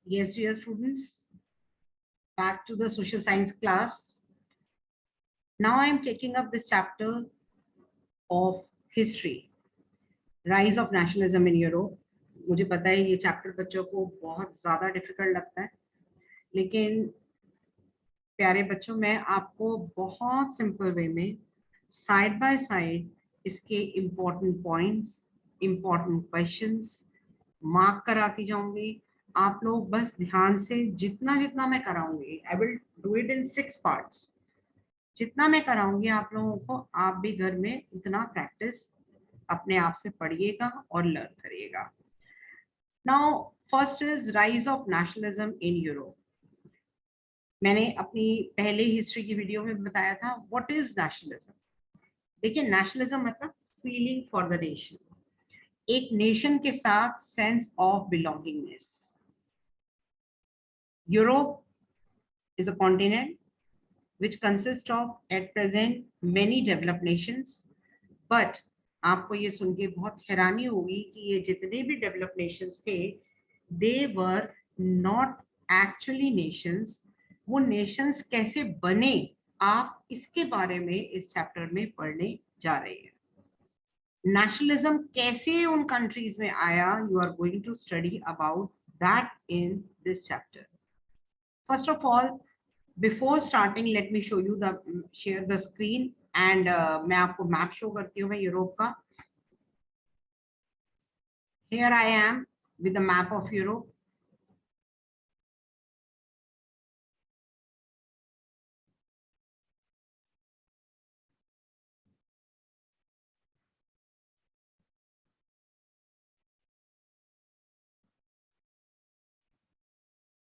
Yes, dear students, back to the social science class. Now I am taking up this chapter of history, rise of nationalism in Europe. मुझे पता है ये chapter बच्चों को बहुत ज़्यादा डिफिकल्ट लगता है, लेकिन प्यारे बच्चों मैं आपको बहुत सिंपल वे में साइड बाय साइड इसके important points, important questions mark कराती जाऊंगी. आप लोग बस ध्यान से जितना जितना मैं कराऊंगी, I will do it in 6 parts. जितना मैं कराऊंगी आप लोगों को, आप भी घर में उतना प्रैक्टिस अपने आप से पढ़िएगा और लर्न करिएगा. Now first is rise of nationalism in Europe. मैंने अपनी पहले हिस्ट्री की वीडियो में बताया था व्हाट इज नेशनलिज्म. देखिए, नेशनलिज्म मतलब फीलिंग फॉर द नेशन, एक नेशन के साथ sense of belongingness. Europe is a continent which consists of at present many developed nations, but आपको ये सुन के बहुत हैरानी होगी कि ये जितने भी डेवलप्ड नेशंस थे, they were not actually nations. वो नेशंस कैसे बने, आप इसके बारे में इस चैप्टर में पढ़ने जा रहे हैं. नेशनलिज्म कैसे उन कंट्रीज में आया, you are going to study about that in this chapter. First of all, before starting, let me show you share the screen and मैं आपको मैप शो करती हूँ मैं यूरोप का. Here I am with the map of Europe.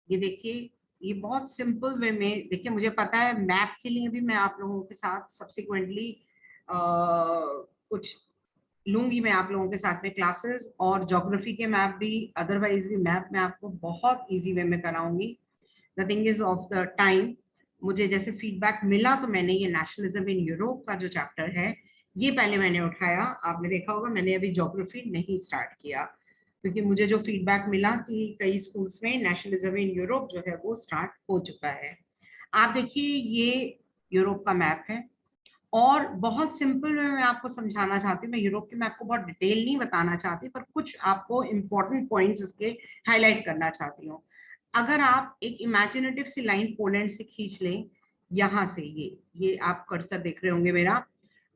ये देखिए, ये बहुत सिंपल वे में देखिए. मुझे पता है मैप के लिए भी मैं आप लोगों के साथ सब्सिक्वेंटली कुछ लूंगी मैं आप लोगों के साथ में क्लासेस, और ज्योग्राफी के मैप भी, अदरवाइज भी मैप मैं आपको बहुत इजी वे में कराऊंगी. The thing is of the time, मुझे जैसे फीडबैक मिला तो मैंने ये नेशनलिज्म इन यूरोप का जो चैप्टर है ये पहले मैंने उठाया. आपने देखा होगा मैंने अभी ज्योग्राफी नहीं स्टार्ट किया, क्योंकि मुझे जो फीडबैक मिला कि कई स्कूल्स में नेशनलिज्म इन यूरोप जो है वो स्टार्ट हो चुका है. आप देखिए, ये यूरोप का मैप है, और बहुत सिंपल में मैं आपको समझाना चाहती हूँ. मैं यूरोप के मैप को बहुत डिटेल नहीं बताना चाहती, पर कुछ आपको इंपॉर्टेंट पॉइंट्स इसके हाईलाइट करना चाहती हूँ. अगर आप एक इमेजिनेटिव सी लाइन पोलैंड से खींच लें, यहाँ से ये आप कर्सर देख रहे होंगे मेरा,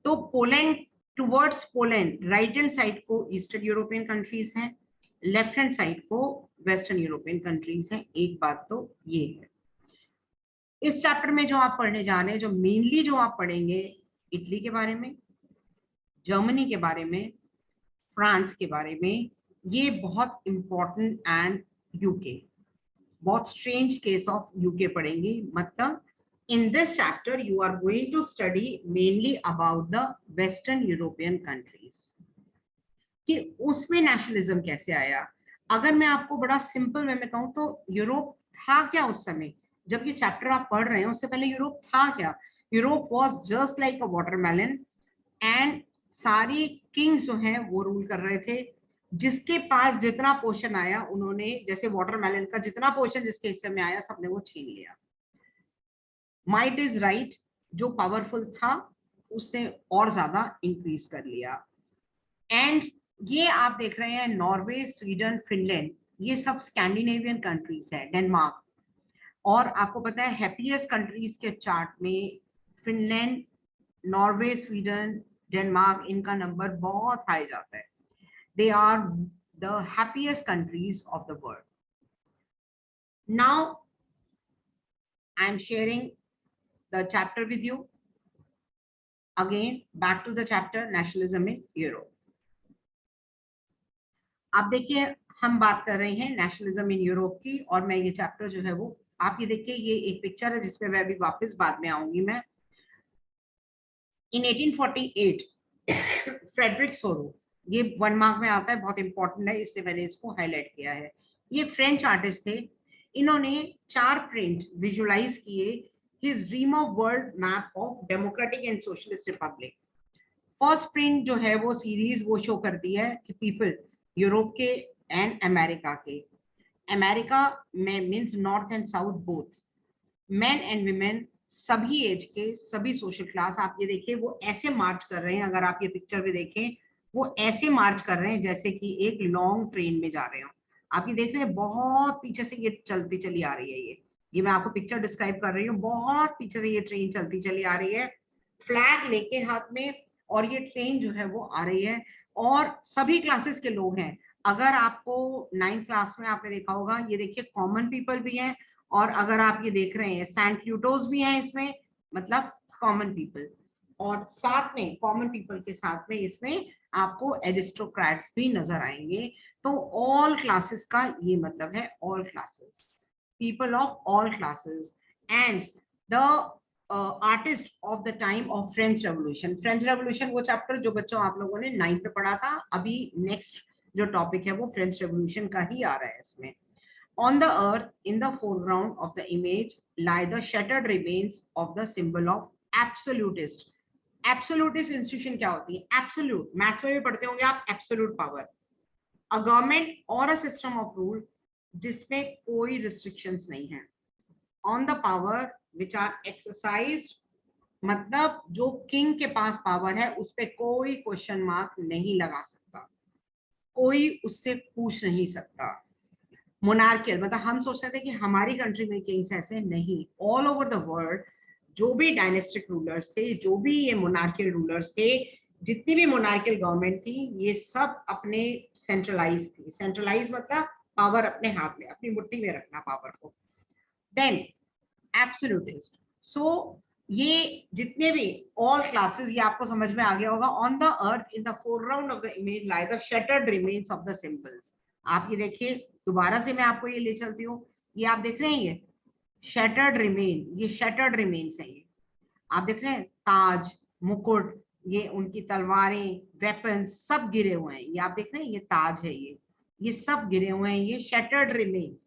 तो Poland towards Poland right hand side को ईस्टर्न यूरोपियन कंट्रीज हैं, लेफ्ट हैंड साइड को वेस्टर्न यूरोपियन कंट्रीज हैं. एक बात तो ये है. इस चैप्टर में जो आप पढ़ने जा रहे हैं, जो मेनली जो आप पढ़ेंगे, इटली के बारे में, जर्मनी के बारे में, फ्रांस के बारे में. ये बहुत इंपॉर्टेंट, एंड यूके, बहुत स्ट्रेंज केस ऑफ यूके पढ़ेंगे. मतलब in this chapter you are going to study mainly about the western European countries, कि उसमें नेशनलिज्म कैसे आया. अगर मैं आपको बड़ा सिंपल वे में कहूँ तो यूरोप था क्या उस समय, जब ये चैप्टर आप पढ़ रहे हैं उससे पहले यूरोप था क्या. Europe was just like a watermelon, and सारी किंग्स जो हैं वो रूल कर रहे थे. जिसके पास जितना पोर्शन आया, उन्होंने, जैसे वाटरमेलन का जितना पोर्शन जिसके हिस्से में आया, सबने वो छीन लिया. माइट इज राइट, जो पावरफुल था उसने और ज्यादा इंक्रीज कर लिया. एंड ये आप देख रहे हैं नॉर्वे, स्वीडन, फिनलैंड, ये सब स्कैंडिनेवियन कंट्रीज है, डेनमार्क. और आपको पता है हैप्पीएस्ट कंट्रीज के चार्ट में फिनलैंड, नॉर्वे, स्वीडन, डेनमार्क, इनका नंबर बहुत हाई जाता है. They are the happiest countries of the world. Now I am sharing the chapter with you. Again back to the chapter nationalism in Europe. आप देखिए, हम बात कर रहे हैं नेशनलिज्म इन यूरोप की, और मैं ये चैप्टर जो है वो, आप ये देखिए, ये एक पिक्चर है जिसमें मैं अभी वापस बाद में आऊंगी. मैं इन 1848 फ्रेडरिक सोरो, ये 1 मार्क में आता है, बहुत इंपॉर्टेंट है इसलिए मैंने इसको हाईलाइट किया है. ये फ्रेंच आर्टिस्ट थे. इन्होंने 4 प्रिंट विजुअलाइज किए his dream of world map of democratic and socialist Republic. First print जो है वो सीरीज वो शो करती है कि पीपल यूरोप के एंड अमेरिका के, अमेरिका में means north and south both, main and women, सभी एज के, सभी सोशल क्लास। आप ये देखिए वो ऐसे मार्च कर रहे हैं, अगर आप ये पिक्चर भी देखें वो ऐसे मार्च कर रहे हैं जैसे कि एक लॉन्ग ट्रेन में जा रहे हो। आप ये देख रहे हैं बहुत पीछे से ये चलती चली आ रही है, ये मैं आपको पिक्चर डिस्क्राइब कर रही हूँ, बहुत पीछे से ये ट्रेन चलती चली आ रही है, फ्लैग लेके हाथ में, और ये ट्रेन जो है वो आ रही है, और सभी क्लासेस के लोग हैं। अगर आपको 9th क्लास में आपने देखा होगा, ये देखिए कॉमन पीपल भी हैं, और अगर आप ये देख रहे हैं सेंट ल्यूटोस भी हैं इसमें, मतलब कॉमन पीपल, और साथ में कॉमन पीपल के साथ में इसमें आपको एरिस्टोक्रेट्स भी नजर आएंगे। तो ऑल क्लासेस का ये मतलब है, all classes, people of all classes, and the artist of the time of French Revolution. French Revolution वो चैप्टर जो बच्चों आप लोगों ने 9th पे पढ़ा था, अभी नेक्स्ट जो टॉपिक है वो फ्रेंच रेवोल्यूशन का ही आ रहा है इसमें। On the earth, in the foreground of the image, lie the shattered remains of the symbol of absolutist. Absolutist institution क्या होती है? Absolute, मैथ्स में भी पढ़ते होंगे आप, absolute power, a government or a system of rule जिसमें कोई रिस्ट्रिक्शंस नहीं है, on the power which are exercised, मतलब जो किंग के पास पावर है उस पर कोई क्वेश्चन मार्क नहीं लगा सकता, कोई उससे पूछ नहीं सकता। मोनार्कियल, मतलब हम सोचते थे कि हमारी कंट्री में किंग्स ऐसे नहीं, ऑल ओवर द वर्ल्ड जो भी डायनेस्टिक रूलर्स थे, जो भी ये मोनार्कियल रूलर्स थे, जितनी भी मोनार्कियल गवर्नमेंट थी, ये सब अपने सेंट्रलाइज थी। सेंट्रलाइज मतलब पावर अपने हाथ में, अपनी मुट्ठी में रखना पावर को। देन एब्सोल्यूटिस्ट, सो ये जितने भी ऑल क्लासेस, ये आपको समझ में आ गया होगा। On the earth in the foreground of the image lie the shattered remains of the symbols. आप ये देखिए, दोबारा से मैं आपको ये ले चलती हूँ, ये आप देख रहे हैं ये शटर्ड रिमेन, ये शटर्ड रिमेन्स है, ये आप देख रहे हैं, ताज, मुकुट, ये उनकी तलवारें, वेपन्स सब गिरे हुए हैं, ये आप देख रहे हैं, ये ताज है, ये सब गिरे हुए हैं, ये शटर्ड रिमेन्स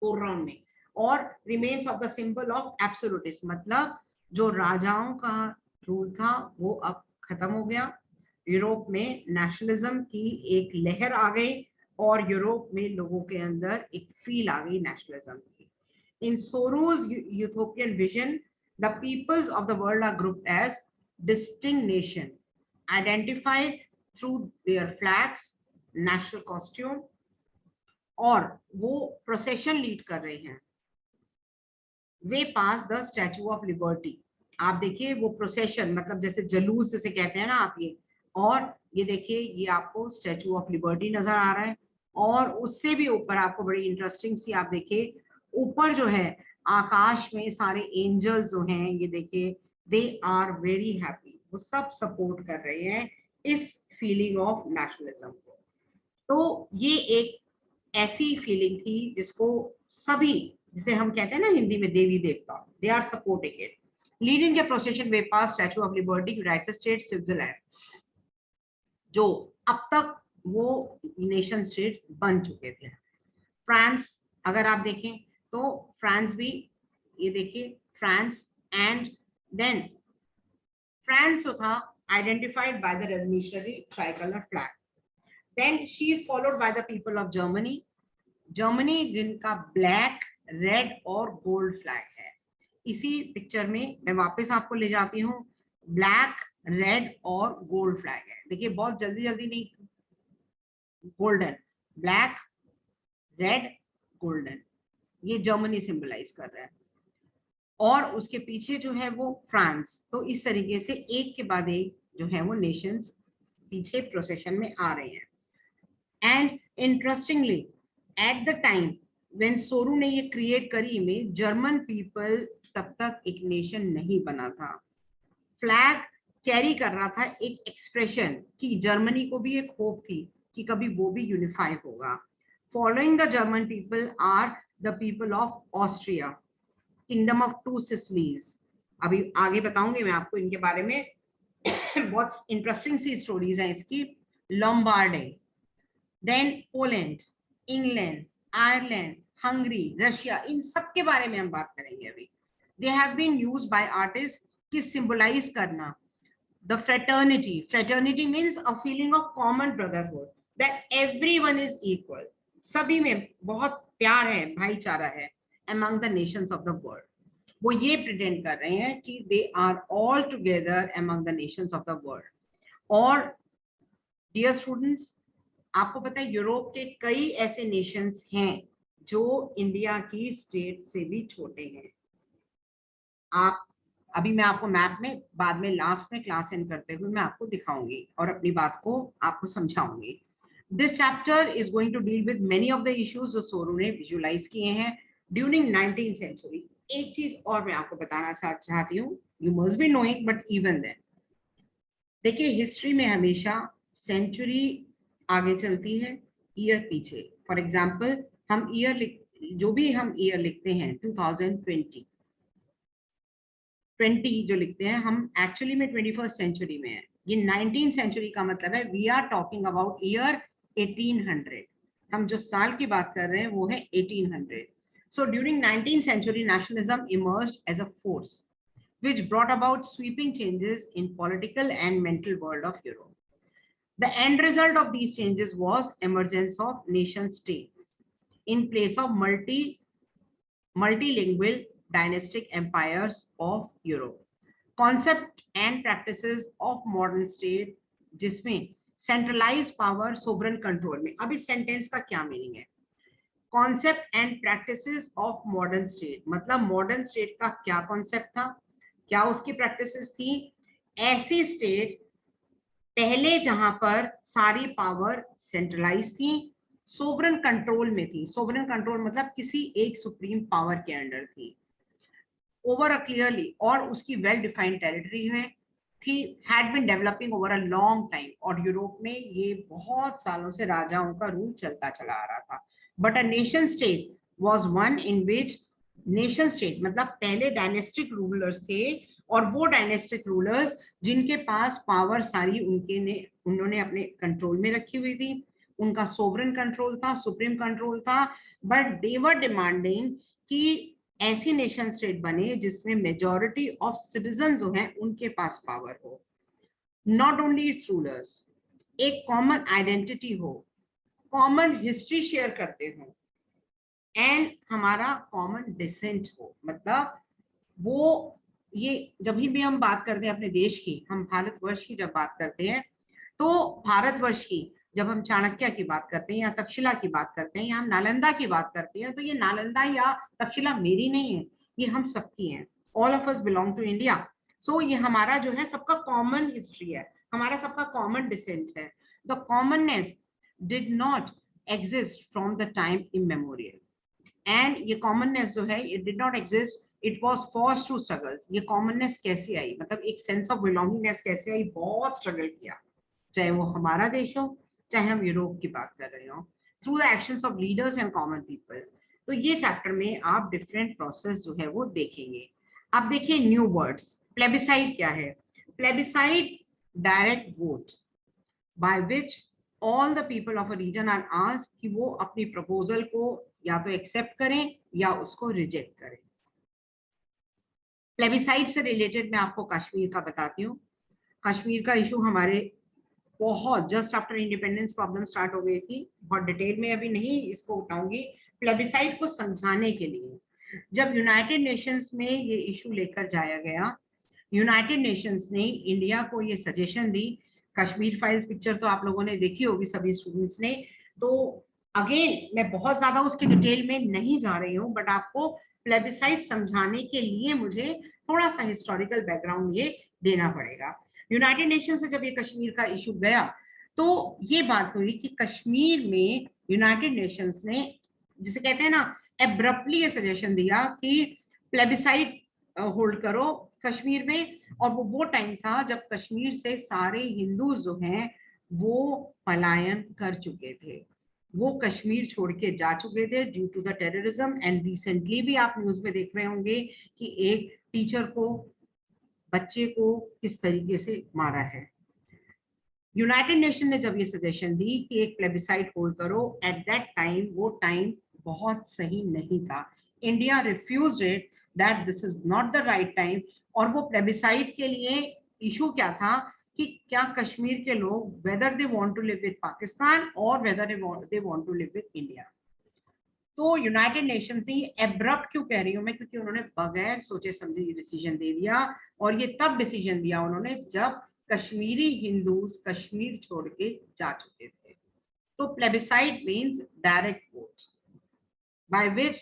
फोरग्राउंड में। और remains of the symbol of absolutism, मतलब जो राजाओं का रूल था वो अब खत्म हो गया, यूरोप में नेशनलिज्म की एक लहर आ गई, और यूरोप में लोगों के अंदर एक फील आ गई नेशनलिज्म की। In Sorrieu's utopian vision, the peoples of the world are grouped as distinct nation, identified through their flags, national costume, और वो प्रोसेशन लीड कर रहे हैं, वे pass the Statue of Liberty. आप देखिए वो प्रोसेशन, मतलब जैसे जलूस जैसे कहते हैं ना आप ये, और ये देखिए ये आपको स्टैचू ऑफ लिबर्टी नजर आ रहा है, और उससे भी ऊपर आपको बड़ी इंटरेस्टिंग सी, आप देखिए ऊपर जो है आकाश में सारे एंजल्स जो हैं, ये देखिए दे आर वेरी हैप्पी, वो सब सपोर्ट कर रहे हैं इस फीलिंग ऑफ नेशनलिज्म को। तो ये एक ऐसी फीलिंग थी जिसको सभी, जिसे हम कहते हैं ना हिंदी में देवी देवता, they are supporting it. Leading the procession वे pass Statue of Liberty, United States, Switzerland, जो अब तक वो नेशन स्टेट्स बन चुके थे। फ्रांस अगर आप देखें तो फ्रांस भी, ये देखिए फ्रांस, एंड देन फ्रांस जो था identified by the revolutionary tricolour flag. Then she is followed by the people of Germany. Germany जिनका ब्लैक, रेड और गोल्ड फ्लैग है। इसी पिक्चर में मैं वापस आपको ले जाती हूँ, ब्लैक, रेड और गोल्ड फ्लैग है। देखिए बहुत जल्दी जल्दी नहीं, गोल्डन, ब्लैक, रेड, गोल्डन, ये जर्मनी सिंबलाइज कर रहा है, और उसके पीछे जो है वो फ्रांस। तो इस तरीके से एक के बाद एक जो है वो नेशंस पीछे प्रोसेशन में आ रहे हैं। And interestingly at the time when Sorrieu ने ये क्रिएट करी इमेज, जर्मन पीपल तब तक एक नेशन नहीं बना था। फ्लैग कैरी कर रहा था एक एक्सप्रेशन कि जर्मनी को भी एक होप थी कि कभी वो भी यूनिफाई होगा। Following the German people are the people of Austria, Kingdom of Two Sicilies. अभी आगे बताऊंगी मैं आपको इनके बारे में, बहुत इंटरेस्टिंग सी स्टोरीज हैं इसकी। Lombardy, then Poland, England, Ireland, Hungary, Russia, इन सब के बारे में हम बात करेंगे अभी। They have been used by artist कि सिंबलाइज करना the fraternity. Fraternity means a feeling of common brotherhood, that everyone is equal, सभी में बहुत प्यार है, भाईचारा है among the nations of the world. वो ये प्रिटेंड कर रहे हैं कि they are all together among the nations of the world. और डियर स्टूडेंट्स, आपको पता है यूरोप के कई ऐसे नेशंस हैं जो इंडिया की स्टेट से भी छोटे हैं। आप अभी मैं आपको मैप में बाद में लास्ट में क्लास एंड करते हुए मैं आपको दिखाऊंगी और अपनी बात को आपको समझाऊंगी। This chapter is going to deal with many of the issues जो सोरू ने विजुअलाइज किए हैं ड्यूरिंग 19th सेंचुरी। एक चीज और मैं आपको बताना चाहती हूँ, you must be knowing, but even then देखिए हिस्ट्री में हमेशा सेंचुरी आगे चलती है, ईयर पीछे। फॉर एग्जाम्पल हम ईयर जो भी हम ईयर लिखते हैं 2020 जो लिखते हैं हम एक्चुअली में 21st सेंचुरी में है। ये 19th सेंचुरी का मतलब है we are talking about year 1800। हम जो साल की बात कर रहे हैं वो है 1800। So during 19th century nationalism emerged as a force which brought about sweeping changes in political and mental world of Europe. The end result of these changes was emergence of nation states in place of multilingual dynastic empires of Europe. Concept and practices of modern state जिसमें centralized power sovereign control में, अब इस sentence का क्या meaning है? Concept and practices of modern state मतलब modern state का क्या कॉन्सेप्ट था, क्या उसकी प्रैक्टिसेस थी? ऐसी स्टेट पहले जहां पर सारी पावर सेंट्रलाइज थी, सोवरेन कंट्रोल में थी। सोवरेन कंट्रोल मतलब किसी एक सुप्रीम पावर के अंडर थी, ओवर अ क्लियरली, और उसकी वेल डिफाइंड टेरिटरी है थी, had been developing over a long time. और यूरोप में ये बहुत सालों से राजाओं का रूल चलता चला आ रहा था। But a nation state was one in which, nation state मतलब पहले डायनेस्टिक रूलर्स थे, और वो डायनेस्टिक रूलर्स जिनके पास पावर सारी उन्होंने अपने कंट्रोल में रखी हुई थी, उनका सोवरेन कंट्रोल था, सुप्रीम कंट्रोल था। बट दे वर डिमांडिंग कि ऐसी नेशन स्टेट बने जिसमें मेजॉरिटी ऑफ सिटीजन जो हैं उनके पास पावर हो, नॉट ओनली इट्स रूलर्स, एक कॉमन आइडेंटिटी हो, कॉमन हिस्ट्री शेयर करते हो, एंड हमारा कॉमन डिसेंट हो। मतलब वो ये जब भी हम बात करते हैं अपने देश की, हम भारतवर्ष की जब बात करते हैं, तो भारतवर्ष की जब हम चाणक्य की बात करते हैं या तक्षशिला की बात करते हैं या हम नालंदा की बात करते हैं, तो ये नालंदा या तक्षशिला मेरी नहीं है, ये हम सबकी है। All of us belong to India. So ये हमारा जो है सबका कॉमन हिस्ट्री है, हमारा सबका कॉमन डिसेंट है। The commonness did not exist from the time immemorial, and ये कॉमननेस जो है it did not exist, it was forced through struggles. ये कॉमननेस कैसे आई, मतलब एक सेंस ऑफ बिलोंगिंगनेस कैसे आई? बहुत स्ट्रगल किया, चाहे वो हमारा देश हो चाहे हम यूरोप की बात कर रहे हो, through the actions of leaders and common people. तो ये चैप्टर में आप डिफरेंट प्रोसेस जो है वो देखेंगे। अब देखिए न्यू वर्ड्स। प्लेबिसाइड क्या है? Plebiscite direct vote by which all the people of a region are asked कि वो अपनी प्रपोजल को या तो एक्सेप्ट करें या उसको रिजेक्ट करें। प्लेबिसाइड से रिलेटेड मैं आपको कश्मीर का बताती हूँ। कश्मीर का इशू हमारे बहुत just after independence problem start हो गई थी, बहुत डिटेल में अभी नहीं इसको उठाऊंगी। प्लेबिसाइड को समझाने के लिए जब यूनाइटेड नेशंस में ये इशू लेकर जाया गया, यूनाइटेड नेशंस ने इंडिया को ये सजेशन दी। कश्मीर फाइल्स पिक्चर तो आप लोगों ने देखी होगी सभी स्टूडेंट्स ने, तो अगेन मैं बहुत ज्यादा उसके डिटेल में नहीं जा रही हूँ, बट आपको प्लेबिसाइड समझाने के लिए मुझे थोड़ा सा हिस्टोरिकल बैकग्राउंड ये देना पड़ेगा। यूनाइटेड नेशन से जब ये कश्मीर का इशू गया तो ये बात हुई कि कश्मीर में यूनाइटेड नेशंस ने, जिसे कहते हैं ना, एब्रप्टली ये सजेशन दिया कि प्लेबिसाइड होल्ड करो कश्मीर में। और वो टाइम था जब कश्मीर से सारे हिंदू जो हैं वो पलायन कर चुके थे, वो कश्मीर छोड़ के जा चुके थे due to the terrorism. And recently भी आप न्यूज में देख रहे होंगे कि एक टीचर को, बच्चे को किस तरीके से मारा है। यूनाइटेड नेशन ने जब ये सजेशन दी कि एक प्लेबिसाइड होल्ड करो, एट दैट टाइम वो टाइम बहुत सही नहीं था। India refused it, that this is not the right time. और वो प्लेबिसाइड के लिए इशू क्या था कि क्या कश्मीर के लोग whether they want to live with Pakistan और whether they want to live with India. तो यूनाइटेड नेशंस ने एब्रप्ट क्यों कह रही हूं मैं, क्योंकि उन्होंने बगैर सोचे समझे ये डिसीजन दे दिया, और ये तब डिसीजन दिया उन्होंने जब कश्मीरी हिंदूज कश्मीर छोड़ के जा चुके थे। तो plebiscite means direct vote by which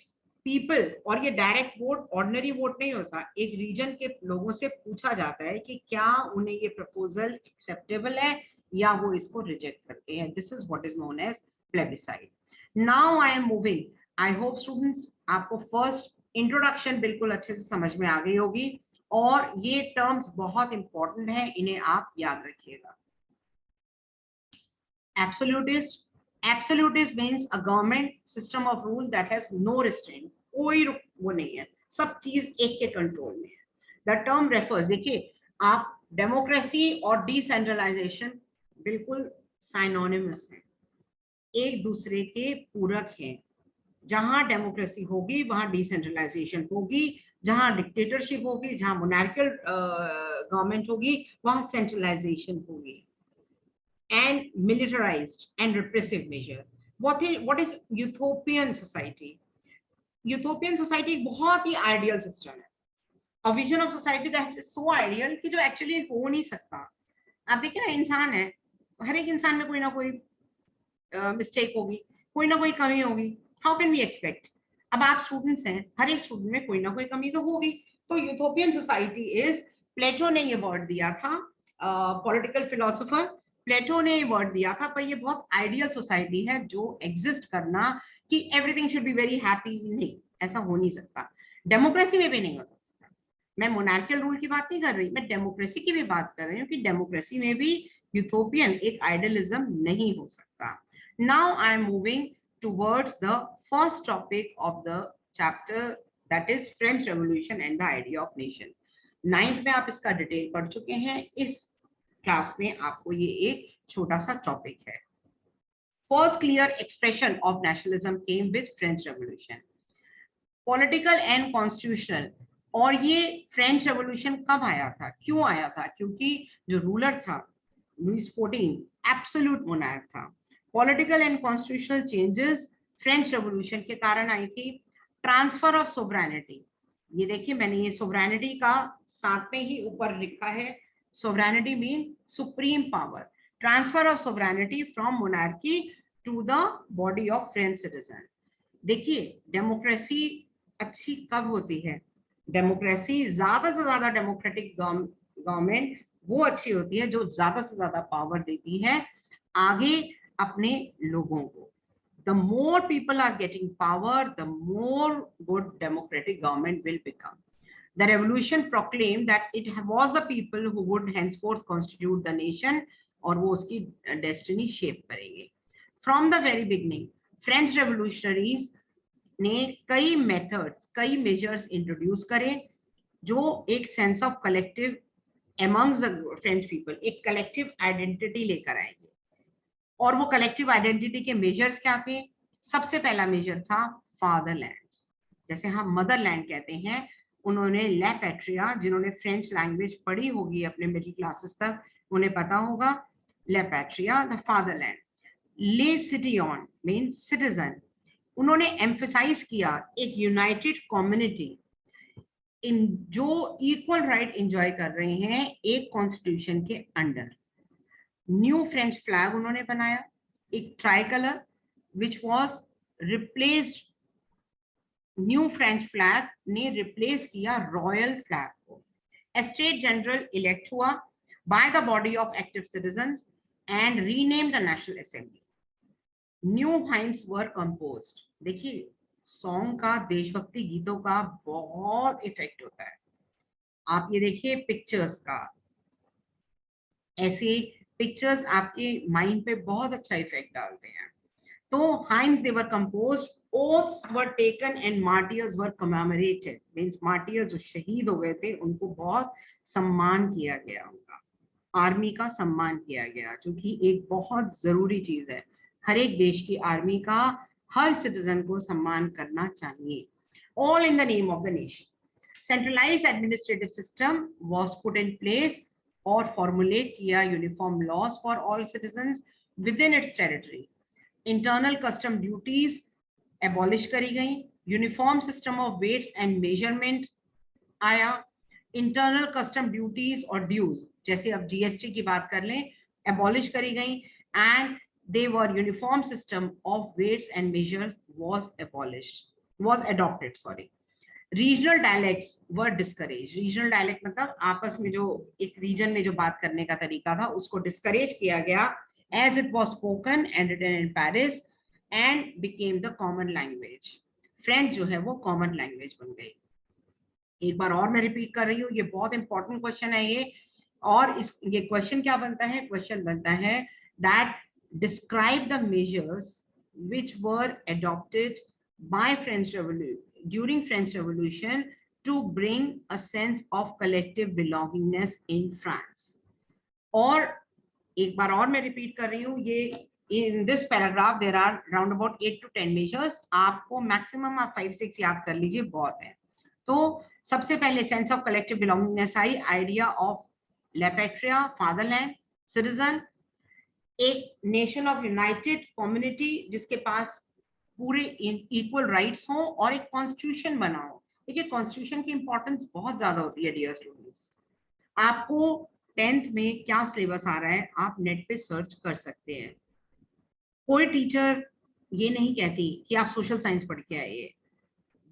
people, और ये डायरेक्ट वोट ऑर्डिनरी वोट नहीं होता, एक रीजन के लोगों से पूछा जाता है कि क्या उन्हें ये प्रपोजल एक्सेप्टेबल है या वो इसको रिजेक्ट करते हैं। This is what is known as plebiscite. Now I am moving, I hope students आपको फर्स्ट इंट्रोडक्शन बिल्कुल अच्छे से समझ में आ गई होगी, और ये टर्म्स बहुत इंपॉर्टेंट है, इन्हें आप याद रखिएगा। Absolutist, absolutist means a government system of rule that has no restraint, कोई वो नहीं है, सब चीज एक के कंट्रोल में है। द टर्म रेफर्स, देखिए आप डेमोक्रेसी और डिसेंट्रलाइजेशन बिल्कुल साइनोनिमस है, एक दूसरे के पूरक हैं। जहां डेमोक्रेसी होगी वहां डिसेंट्रलाइजेशन होगी, जहां डिक्टेटरशिप होगी, जहां मोनार्कियल गवर्नमेंट होगी वहां सेंट्रलाइजेशन होगी। And militarized and repressive measure. What is utopian society? Ethiopian society एक बहुत ही आइडियल सिस्टम है, a vision of society that is so ideal कि जो एक्चुअली हो नहीं सकता। आप देखिए ना, इंसान है, हर एक इंसान में कोई ना कोई मिस्टेक होगी, कोई ना कोई कमी होगी। How can we expect? अब आप स्टूडेंट्स हैं, हर एक स्टूडेंट में कोई ना कोई कमी तो होगी। तो यूथोपियन सोसाइटी इज, प्लेटो ने ये वर्ड दिया था, पॉलिटिकल फिलोसोफर प्लेटो ने ये वर्ड दिया था, पर ये बहुत आइडियल सोसाइटी है जो एग्जिस्ट करना कि everything should be very happy, नहीं, ऐसा हो नहीं सकता। डेमोक्रेसी में भी नहीं होता। मैं मोनार्कियल रूल की बात नहीं कर रही, मैं डेमोक्रेसी की भी बात कर रही हूँ कि डेमोक्रेसी में भी यूथोपियन एक आइडियलिज्म नहीं हो सकता। Now I am moving towards the first topic of the chapter, that is French revolution and the idea of nation. 9th में आप इसका डिटेल पढ़ चुके हैं, इस क्लास में आपको ये एक छोटा सा टॉपिक है। First clear expression of nationalism came with French revolution, political and constitutional. और ये फ्रेंच रेवोल्यूशन कब आया था, क्यों आया था? क्योंकि जो रूलर था लुइस 14 एब्सोल्यूट मोनार्क था। Political and constitutional changes French revolution के कारण आई थी। ट्रांसफर ऑफ सोवरेनिटी, ये देखिए मैंने ये सोवरेनिटी का साथ में ही ऊपर लिखा है, sovereignty mean supreme power, transfer of sovereignty from monarchy to the body of French citizen. देखिए डेमोक्रेसी अच्छी कब होती है? डेमोक्रेसी, ज्यादा से ज्यादा डेमोक्रेटिक गवर्नमेंट वो अच्छी होती है जो ज्यादा से ज्यादा पावर देती है आगे अपने लोगों को। The more people are getting power, the more good democratic government will become. The revolution proclaimed that it was the people who would henceforth constitute the nation, और वो उसकी destiny shape करेंगे। From the very beginning, French revolutionaries ने कई methods, कई measures introduce करे जो एक sense of collective amongst the French people, एक कलेक्टिव आइडेंटिटी लेकर आएंगे। और वो कलेक्टिव आइडेंटिटी के मेजर्स क्या थे? सबसे पहला मेजर था फादरलैंड, जैसे हम मदरलैंड कहते हैं, उन्होंने ला पैट्रिया, जिन्होंने फ्रेंच लैंग्वेज पढ़ी होगी अपने मिडिल क्लासेस तक उन्हें पता होगा, ला पैट्रिया द फादरलैंड। ले सिटिजन मीन सिटीजन, उन्होंने एम्फेसाइज किया एक यूनाइटेड कम्युनिटी इन जो इक्वल राइट एंजॉय कर रहे हैं एक कॉन्स्टिट्यूशन के अंडर। न्यू फ्रेंच फ्लैग उन्होंने बनाया, एक try colour which was replaced, new French flag ने रिप्लेस किया रॉयल फ्लैग को। स्टेट जनरल इलेक्ट हुआ bye the body of active citizens and rename the national assembly. New hymns were composed. देखिए song का, देशभक्ति गीतों का बहुत इफेक्ट होता है। आप ये देखिए पिक्चर्स का, ऐसे पिक्चर्स आपके माइंड पे बहुत अच्छा इफेक्ट डालते हैं। तो hymns they were composed, oaths were taken and martyrs were commemorated, means martyr जो शहीद हो गए थे उनको बहुत सम्मान किया गया, उनका आर्मी का सम्मान किया गया, जो कि एक बहुत जरूरी चीज है। हर एक देश की आर्मी का हर सिटीजन को सम्मान करना चाहिए। All in the name of the nation. Centralised administrative system was put in place और फॉर्मुलेट किया uniform laws for all citizens with in its territory. Internal custom duties abolish करी गई, uniform system of weights and measurement आया, internal custom duties और dues जैसे अब GST की बात कर लें एबॉलिश करी गई, and they were uniform system of weights and measures was adopted, sorry. Regional dialects were discouraged. Regional dialect मतलब आपस में जो एक रीजन में जो बात करने का तरीका था उसको डिस्करेज किया गया, as it was spoken and written in Paris and became the common language. French जो है वो कॉमन लैंग्वेज बन गई। एक बार और मैं रिपीट कर रही हूँ, ये बहुत इंपॉर्टेंट क्वेश्चन है ये, और ये क्वेश्चन क्या बनता है, क्वेश्चन बनता है that describe the measures which were adopted by during French Revolution to bring a sense of collective belongingness in France. और एक बार और मैं रिपीट कर रही हूँ, ये in this paragraph there are round about 8 to 10 measures, आपको मैक्सिमम आप 5-6 याद कर लीजिए, बहुत है। तो सबसे पहले सेंस ऑफ कलेक्टिव बिलोंगिंगनेस आई, idea of la patria fatherland, citizen, एक नेशन ऑफ यूनाइटेड कम्युनिटी जिसके पास पूरे इक्वल राइट्स हों और एक कॉन्स्टिट्यूशन बना हो। देखिए कॉन्स्टिट्यूशन की इंपॉर्टेंस बहुत ज्यादा होती है डियर स्टूडेंट्स। आपको 10th में क्या सिलेबस आ रहा है आप नेट पे सर्च कर सकते हैं। कोई टीचर ये नहीं कहती कि आप सोशल साइंस पढ़ के आइए,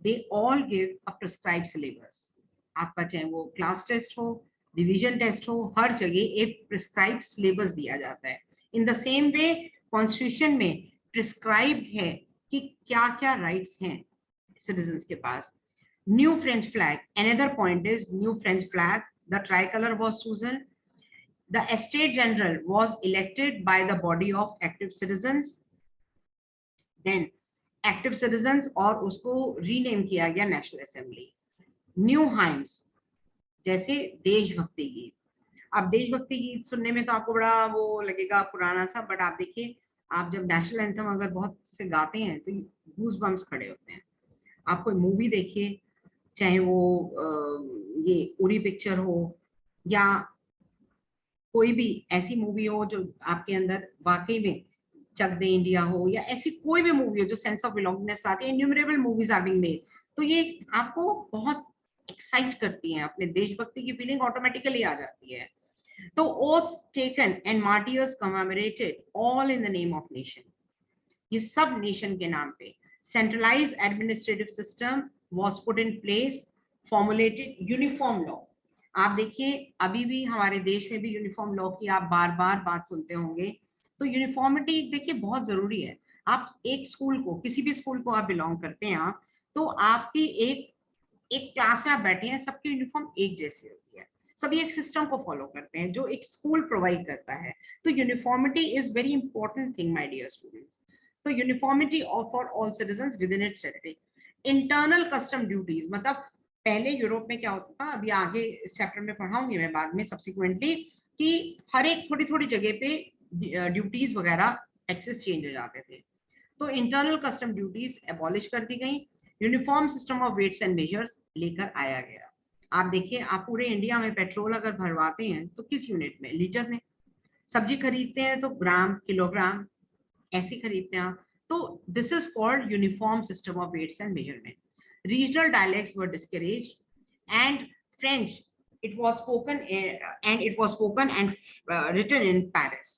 they all give a prescribe syllabus. आपका चाहे वो क्लास टेस्ट हो, डिवीजन टेस्ट हो, हर जगह एक प्रिस्क्राइब सिलेबस दिया जाता है। In the same way constitution में प्रिस्क्राइब है कि क्या क्या राइट्स हैं सिटीजन्स के पास। New French flag, another point is new French flag, the tricolour was chosen, the estate general was elected by the body of active citizens, then active citizens और उसको रीनेम किया गया नेशनल असेंबली। न्यू हाइम्स जैसे देशभक्ति गीत, अब देशभक्ति गीत सुनने में तो आपको बड़ा वो लगेगा पुराना सा, बट आप देखिए आप जब नेशनल एंथम अगर बहुत से गाते हैं तो गूज बम्स खड़े होते हैं। आप कोई मूवी देखिए, चाहे वो ये उरी पिक्चर हो या कोई भी ऐसी मूवी हो जो आपके अंदर वाकई में चक दे इंडिया हो, या ऐसी कोई भी मूवी हो जो सेंस ऑफ बिलोंगिंगनेस लाती है, innumerable movies are being made, तो ये आपको बहुत एक्साइट करती हैं, अपने देशभक्ति की फीलिंग ऑटोमेटिकली आ जाती है। तो oaths taken and martyrs commemorated all in the name of nation, ये सब नेशन के नाम पे। centralized administrative system was put in place, formulated uniform law। आप देखिए अभी भी हमारे देश में भी यूनिफॉर्म लॉ की आप बार बार बात सुनते होंगे, तो यूनिफॉर्मिटी देखिए बहुत जरूरी है। आप एक स्कूल को, किसी भी स्कूल को आप बिलोंग करते हैं आप, तो आपकी एक क्लास में आप बैठे हैं, सबकी यूनिफॉर्म एक जैसी होती है, सभी एक सिस्टम को फॉलो करते हैं जो एक स्कूल प्रोवाइड करता है। तो uniformity is very important thing my dear students. तो uniformity of for all citizens with in its territory. Internal custom duties मतलब पहले यूरोप में क्या होता था, अभी आगे इस चैप्टर में पढ़ाऊंगी मैं बाद में सब्सिक्वेंटली, कि हर एक थोड़ी थोड़ी जगह पे ड्यूटीज वगैरह टैक्सेस चेंज हो जाते थे। तो इंटरनल कस्टम ड्यूटीज एबॉलिश कर दी गई, uniform system of weights and measures लेकर आया गया। आप देखिए आप पूरे इंडिया में पेट्रोल अगर भरवाते हैं तो किस यूनिट में, लीटर में, सब्जी खरीदते हैं तो ग्राम, किलोग्राम ऐसे खरीदते हैं आप। तो this is called uniform system of weights and measurement. Regional dialects were discouraged and French it was spoken and written in Paris।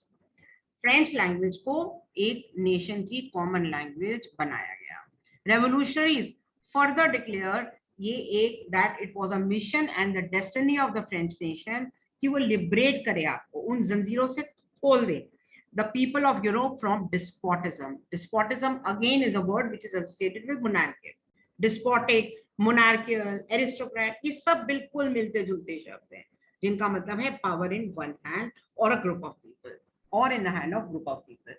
French language को एक नेशन की कॉमन लैंग्वेज बनाया गया। रेवोल्यूशनरीज फर्दर डिक्लेयर ये एक that it was a mission and the destiny of the French nation कि वो liberate करे, आपको उन जंजीरों से खोल दे, the people of Europe from despotism। Despotism again is a word which is associated with monarchy। Despotic, monarchical, aristocrat, ये सब बिल्कुल मिलते जुलते शब्द हैं जिनका मतलब है power in one hand or a group of people or in the hand of group of people,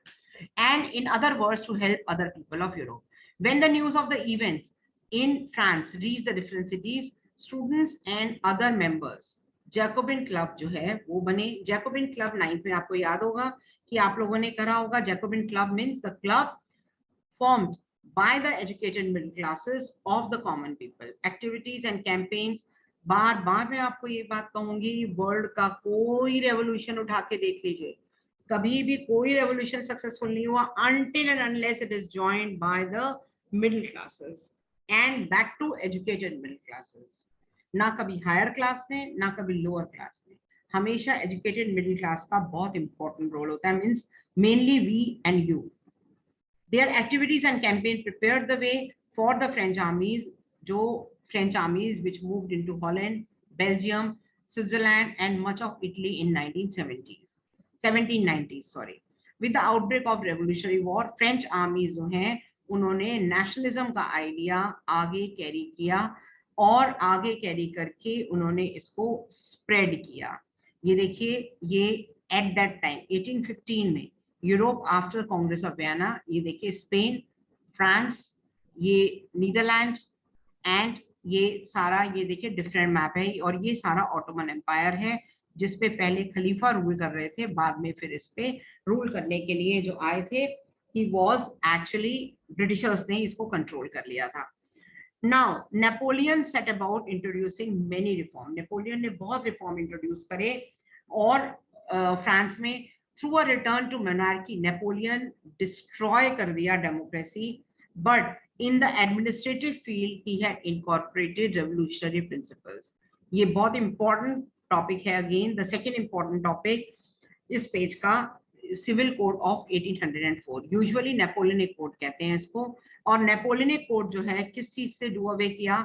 and in other words to help other people of Europe। When the news of the events in France reached the different cities, students and other members Jacobin club जो है वो बने। Jacobin club 9th में आपको याद होगा कि आप लोगों ने करा होगा। Jacobin club means the club formed by the educated middle classes of the common people। Activities and campaigns बार बार मैं आपको ये बात कहूंगी, वर्ल्ड का कोई रेवोल्यूशन उठा के देख लीजिए, कभी भी कोई रेवोल्यूशन सक्सेसफुल नहीं हुआ until and unless it is joined by the middle classes, and that too educated middle classes. ना कभी हायर क्लास ने, ना कभी लोअर क्लास ने, हमेशा एजुकेटेड मिडिल क्लास का बहुत इंपॉर्टेंट रोल होता है, means mainly we and you. Their activities and campaign prepared the way for the French armies, जो French armies which moved into Holland, Belgium, Switzerland and much of Italy in 1790s. Sorry. With the outbreak of Revolutionary War, French armies जो हैं उन्होंने nationalism का idea आगे carry किया और आगे carry करके उन्होंने इसको स्प्रेड किया. ये देखिए, ये एट दैट टाइम 1815 में Europe after Congress of Vienna, ये देखिए स्पेन, फ्रांस, ये नीदरलैंड एंड ये सारा, ये देखिए डिफरेंट मैप है, और ये सारा ऑटोमन एम्पायर है जिसपे पहले खलीफा रूल कर रहे थे, बाद में फिर इस पे रूल करने के लिए जो आए थे, ही वाज एक्चुअली ब्रिटिशर्स ने इसको कंट्रोल कर लिया था. Now Napoleon set about introducing many reform. Napoleon ने बहुत रिफॉर्म इंट्रोड्यूस करे और फ्रांस में through a return to monarchy Napoleon destroy कर दिया democracy, but in the administrative field he had incorporated revolutionary principles. ये बहुत important topic है. Again the second important topic इस पेज का civil code of 1804, usually Napoleonic code कहते हैं इसको. और नेपोलियनिक कोड जो है किस चीज से डू अवे किया,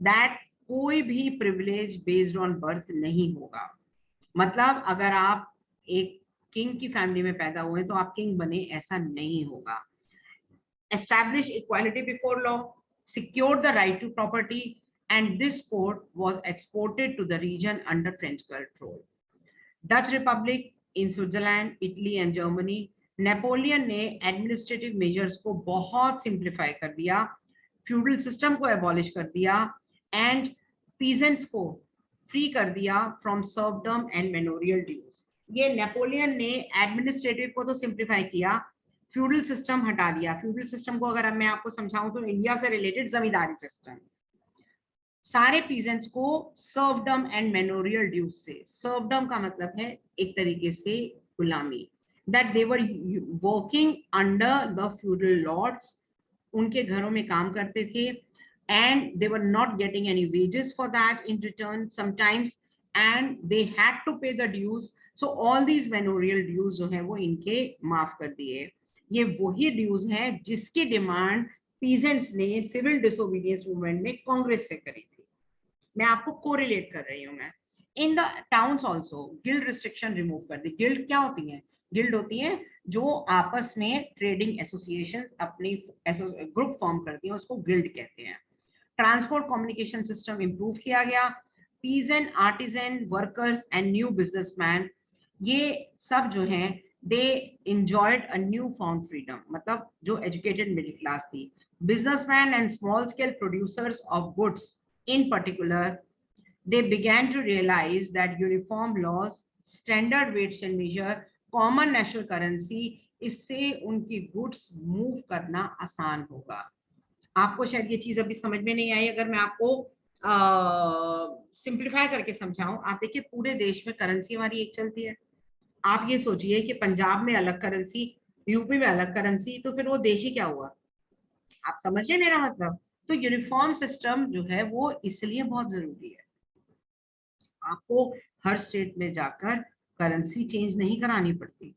दैट कोई भी प्रिविलेज बेस्ड ऑन बर्थ नहीं होगा. मतलब अगर आप एक किंग की फैमिली में पैदा हुए तो आप किंग बने, ऐसा नहीं होगा. Establish equality before law, secured the right to property, and this code was exported to the region under French control. Dutch Republic in Switzerland, Italy and Germany, Napoleon ने एडमिनिस्ट्रेटिव मेजर्स को बहुत simplify कर दिया, feudal system को abolish कर दिया and peasants को free कर दिया फ्रॉम सर्वडम एंड मेनोरियल ड्यूज. ये नेपोलियन ने एडमिनिस्ट्रेटिव को तो सिंप्लीफाई किया, फ्यूडल सिस्टम हटा दिया. फ्यूडल सिस्टम को अगर मैं आपको समझाऊं तो इंडिया से रिलेटेड जमींदारी सिस्टम. सारे पीजेंट्स को सर्वडम एंड मेनोरियल ड्यूज से, सर्वडम का मतलब है एक तरीके से गुलामी, that they were working under the feudal lords, उनके घरों में काम करते थे and they were not getting any wages for that in return sometimes and they had to pay the dues. So all these manorial dues जो है वो इनके माफ कर दिए. ये वही ड्यूज है जिसकी डिमांड पीजेंट्स ने सिविल डिसोबीडियंस मूवमेंट में कांग्रेस से करी थी. मैं आपको कोरिलेट कर रही हूँ. मैं in the towns also guild restriction remove कर दी. गिल्ड क्या होती है? गिल्ड होती है जो आपस में ट्रेडिंग एसोसिएशन अपनी ग्रुप फॉर्म करती हैं, उसको गिल्ड कहते हैं. ट्रांसपोर्ट कम्युनिकेशन सिस्टम इंप्रूव किया गया. Peasant, artisan, workers and new businessman, ये सब जो हैं they enjoyed a newfound freedom. मतलब जो educated middle class थी, businessmen and small scale producers of goods in particular, they began to realize that uniform laws, standard weights and measure, common national currency, इससे उनकी goods move करना आसान होगा. आपको शायद ये चीज अभी समझ में नहीं आई. अगर मैं आपको सिंप्लीफाई करके समझाऊं, आप देखिए पूरे देश में करेंसी हमारी एक चलती है. आप ये सोचिए कि पंजाब में अलग करेंसी, यूपी में अलग करेंसी, तो फिर वो देश ही क्या हुआ? आप समझ रहे मेरा मतलब? तो यूनिफॉर्म सिस्टम जो है वो इसलिए बहुत जरूरी है. आपको हर स्टेट में जाकर करेंसी चेंज नहीं करानी पड़ती.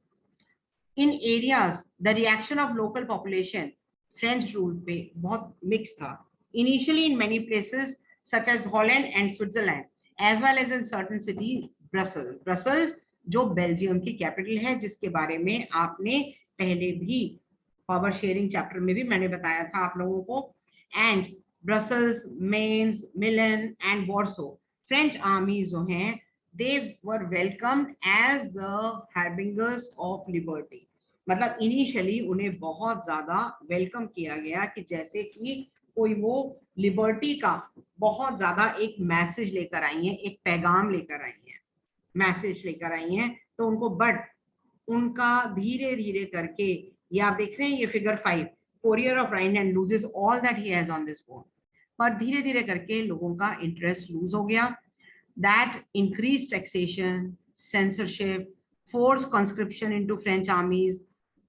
In areas the reaction of local population French rule पे बहुत मिक्स था. Initially in many places such as Holland and Switzerland as well as in certain city Brussels जो बेल्जियम की कैपिटल है, जिसके बारे में आपने पहले भी पावर शेयरिंग चैप्टर में भी मैंने बताया था आप लोगों को. And Brussels, Mainz, Milan and Warsaw, French armies जो हैं they were welcomed as the harbingers of liberty. मतलब इनिशियली उन्हें बहुत ज्यादा वेलकम किया गया कि जैसे कि कोई वो लिबर्टी का बहुत ज्यादा एक मैसेज लेकर आई है, एक पैगाम लेकर आई है, मैसेज लेकर आई हैं. तो उनको, बट उनका धीरे धीरे करके, ये आप देख रहे हैं ये figure 5, courier of Rhine and loses all that he has on this phone. पर धीरे धीरे करके लोगों का इंटरेस्ट लूज हो गया. That increase taxation, censorship, force conscription into French armies,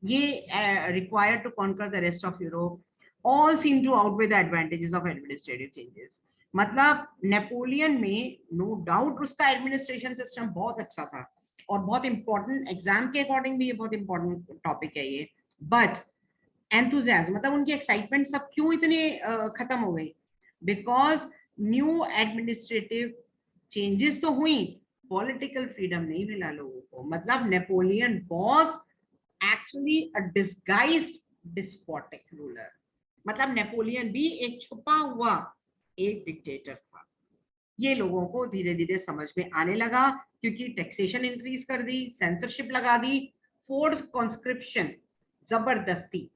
ये required to conquer the rest of Europe, all seem to outweigh the advantages of administrative changes. मतलब नेपोलियन में नो डाउट उसका एडमिनिस्ट्रेशन सिस्टम बहुत अच्छा था और बहुत इंपॉर्टेंट, एग्जाम के अकॉर्डिंग भी ये बहुत इंपॉर्टेंट टॉपिक है ये. बट एंथुजियाज्म, मतलब उनकी एक्साइटमेंट सब क्यों इतने खत्म हो गई? बिकॉज न्यू एडमिनिस्ट्रेटिव चेंजेस तो हुई, पॉलिटिकल फ्रीडम नहीं मिला लोगों को. मतलब Napoleon was actually a disguised despotic ruler. मतलब नेपोलियन भी एक छुपा हुआ एक डिक्टेटर था. ये लोगों को धीरे धीरे समझ में आने लगा क्योंकि टैक्सेशन इंक्रीज कर दी, सेंसरशिप लगा दी, फोर्स कॉन्स्क्रिप्शन, जबरदस्ती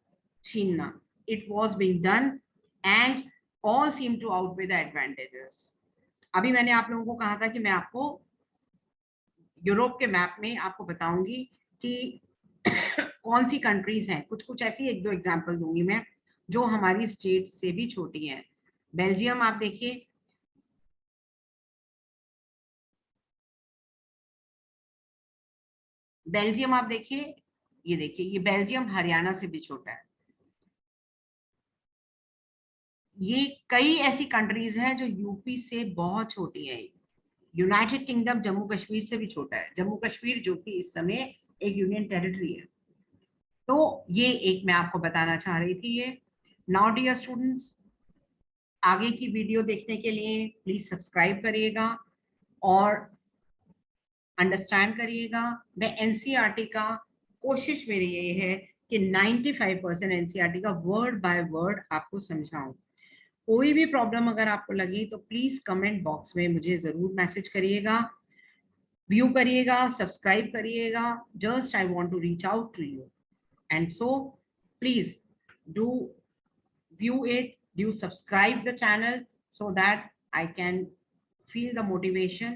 छीनना, it was being done and all seem to outweigh the advantages. अभी मैंने आप लोगों को कहा था कि मैं आपको यूरोप के मैप में आपको बताऊंगी कि कौन सी कंट्रीज हैं. कुछ कुछ ऐसी एक दो एग्जांपल दूंगी मैं जो हमारी स्टेट से भी छोटी हैं. बेल्जियम आप देखिए, बेल्जियम आप देखिए, ये देखिए, ये बेल्जियम हरियाणा से भी छोटा है. ये कई ऐसी कंट्रीज हैं जो यूपी से बहुत छोटी है. यूनाइटेड किंगडम जम्मू कश्मीर से भी छोटा है. जम्मू कश्मीर जो कि इस समय एक यूनियन टेरिटरी है. तो ये एक मैं आपको बताना चाह रही थी. ये नाउ डियर स्टूडेंट्स, आगे की वीडियो देखने के लिए प्लीज सब्सक्राइब करिएगा और अंडरस्टैंड करिएगा. मैं एनसीईआरटी का, कोशिश मेरी ये है कि 95% एनसीईआरटी का वर्ड बाय वर्ड आपको समझाऊं. कोई भी प्रॉब्लम अगर आपको लगी तो प्लीज कमेंट बॉक्स में मुझे जरूर मैसेज करिएगा, व्यू करिएगा, सब्सक्राइब करिएगा. Just I want to reach out to you and so please do view it, do subscribe the channel so that I can feel the motivation